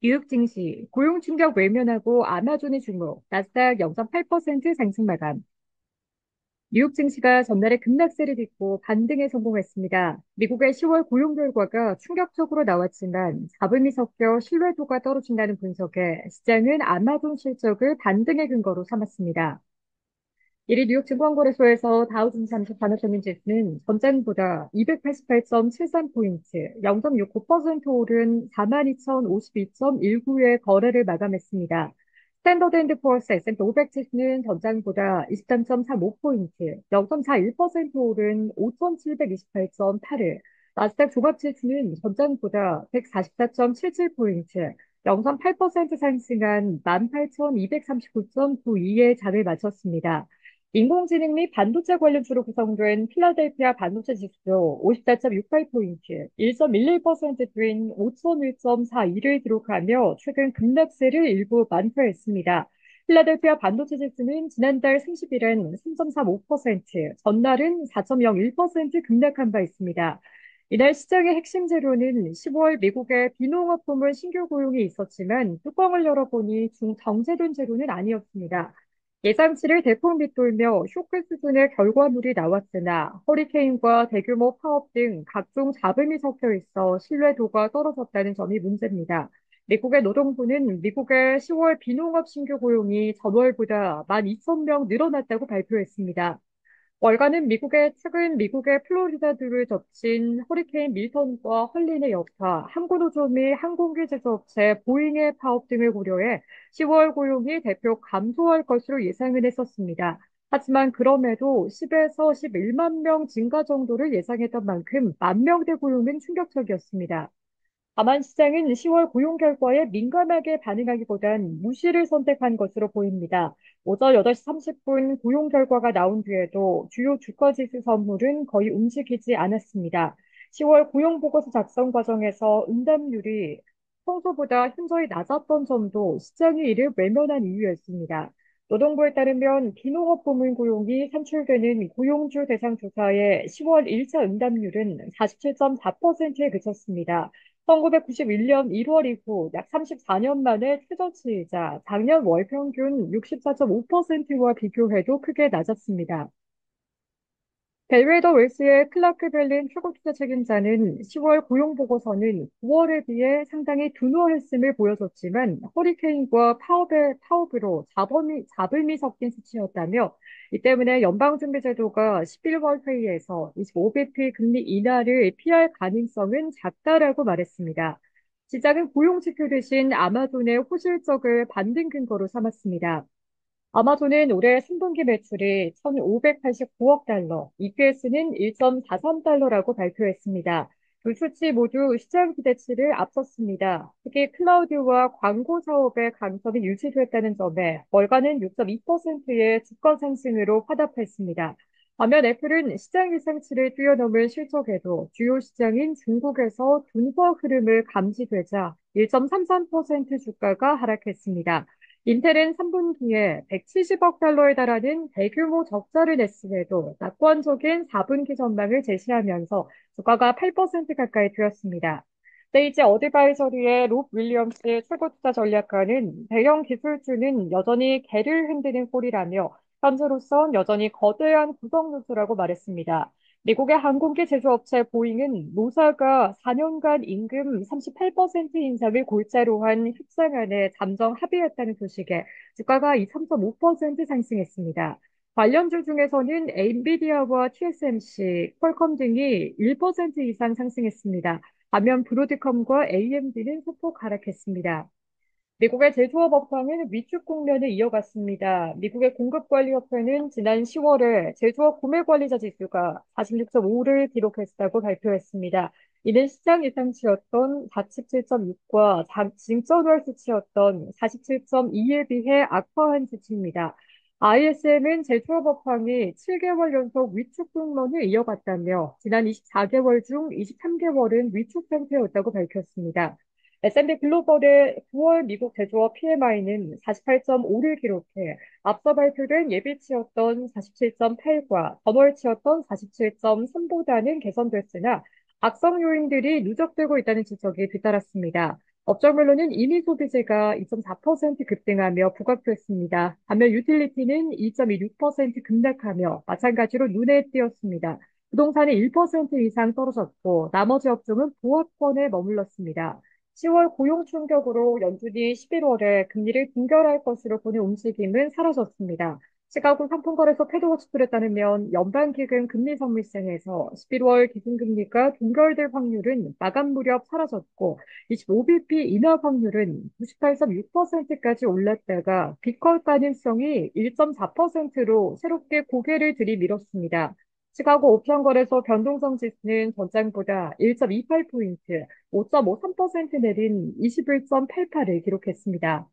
뉴욕 증시, 고용 충격 외면하고 아마존의 주목, 나스닥 0.8% 상승 마감. 뉴욕 증시가 전날에 급락세를 딛고 반등에 성공했습니다. 미국의 10월 고용 결과가 충격적으로 나왔지만 잡음이 섞여 신뢰도가 떨어진다는 분석에 시장은 아마존 실적을 반등의 근거로 삼았습니다. 1위 뉴욕 증권거래소에서 다우존스 30 산업전민 지수는 전장보다 288.73포인트, 0.69% 오른 42,052.19의 거래를 마감했습니다. 스탠더드 앤드 푸어스 S&P 500 지수는 전장보다 23.35포인트, 0.41% 오른 5,728.8을, 나스닥 종합지수는 전장보다 144.77포인트, 0.8% 상승한 18,239.92의 장을 마쳤습니다. 인공지능 및 반도체 관련주로 구성된 필라델피아 반도체 지수도 54.68포인트, 1.11%인 5,001.42를 기록하며 최근 급락세를 일부 만회했습니다. 필라델피아 반도체 지수는 지난달 30일엔 3.35%, 전날은 4.01% 급락한 바 있습니다. 이날 시장의 핵심 재료는 10월 미국의 비농업 부문 신규 고용이 있었지만 뚜껑을 열어보니 정제된 재료는 아니었습니다. 예상치를 대폭 밑돌며 쇼크 수준의 결과물이 나왔으나 허리케인과 대규모 파업 등 각종 잡음이 섞여 있어 신뢰도가 떨어졌다는 점이 문제입니다. 미국의 노동부는 미국의 10월 비농업 신규 고용이 전월보다 12,000명 늘어났다고 발표했습니다. 월가는 최근 미국의 플로리다주를 덮친 허리케인 밀턴과 헐린의 여파, 항공노조 및 항공기 제조업체 보잉의 파업 등을 고려해 10월 고용이 대폭 감소할 것으로 예상을 했었습니다. 하지만 그럼에도 10에서 11만 명 증가 정도를 예상했던 만큼 만 명대 고용은 충격적이었습니다. 다만 시장은 10월 고용 결과에 민감하게 반응하기보단 무시를 선택한 것으로 보입니다. 오전 8시 30분 고용 결과가 나온 뒤에도 주요 주가지수 선물은 거의 움직이지 않았습니다. 10월 고용 보고서 작성 과정에서 응답률이 평소보다 현저히 낮았던 점도 시장이 이를 외면한 이유였습니다. 노동부에 따르면 비농업 부문 고용이 산출되는 고용주 대상 조사의 10월 1차 응답률은 47.4%에 그쳤습니다. 1991년 1월 이후 약 34년 만에 최저치이자 작년 월 평균 64.5%와 비교해도 크게 낮았습니다. 벨웨더 웰스의 클라크 벨린 최고투자 책임자는 10월 고용 보고서는 9월에 비해 상당히 둔화했음을 보여줬지만 허리케인과 파업으로 잡음이 섞인 수치였다며 이 때문에 연방준비제도가 11월 회의에서 25bp 금리 인하를 피할 가능성은 작다라고 말했습니다. 시장은 고용 지표 대신 아마존의 호실적을 반등 근거로 삼았습니다. 아마존은 올해 3분기 매출이 1,589억 달러, EPS는 1.43달러라고 발표했습니다. 두 수치 모두 시장 기대치를 앞섰습니다. 특히 클라우드와 광고 사업의 강점이 유지됐다는 점에 월가는 6.2%의 주가 상승으로 화답했습니다. 반면 애플은 시장 예상치를 뛰어넘은 실적에도 주요 시장인 중국에서 둔화 흐름을 감지되자 1.33% 주가가 하락했습니다. 인텔은 3분기에 170억 달러에 달하는 대규모 적자를 냈음에도 낙관적인 4분기 전망을 제시하면서 주가가 8% 가까이 뛰었습니다. 세이지 어드바이저리의 롭 윌리엄스 최고투자 전략가는 대형 기술주는 여전히 개를 흔드는 꼴이라며 현재로선 여전히 거대한 구성요소라고 말했습니다. 미국의 항공기 제조업체 보잉은 노사가 4년간 임금 38% 인상을 골자로 한 협상안에 잠정 합의했다는 소식에 주가가 3.5% 상승했습니다. 관련주 중에서는 엔비디아와 TSMC, 퀄컴 등이 1% 이상 상승했습니다. 반면 브로드컴과 AMD는 소폭 하락했습니다. 미국의 제조업 업황은 위축 국면을 이어갔습니다. 미국의 공급관리협회는 지난 10월에 제조업 구매관리자 지수가 46.5를 기록했다고 발표했습니다. 이는 시장 예상치였던 47.6과 진전월 수치였던 47.2에 비해 악화한 수치입니다. ISM은 제조업 업황이 7개월 연속 위축 국면을 이어갔다며 지난 24개월 중 23개월은 위축 상태였다고 밝혔습니다. S&P 글로벌의 9월 미국 제조업 PMI는 48.5를 기록해 앞서 발표된 예비치였던 47.8과 전월치였던 47.3보다는 개선됐으나 악성 요인들이 누적되고 있다는 지적이 뒤따랐습니다. 업종별로는 임의 소비재가 2.4% 급등하며 부각됐습니다. 반면 유틸리티는 2.26% 급락하며 마찬가지로 눈에 띄었습니다. 부동산은 1% 이상 떨어졌고 나머지 업종은 보합권에 머물렀습니다. 10월 고용 충격으로 연준이 11월에 금리를 동결할 것으로 보는 움직임은 사라졌습니다. 시카고 상품거래소 패드워치플에 따르면 연방기금 금리 선물센에서 11월 기준금리가 동결될 확률은 마감 무렵 사라졌고 25bp 인하 확률은 98.6%까지 올랐다가 비컬 가능성이 1.4%로 새롭게 고개를 들이밀었습니다. 시카고 우편거래소 변동성 지수는 전장보다 1.28포인트, 5.53% 내린 21.88을 기록했습니다.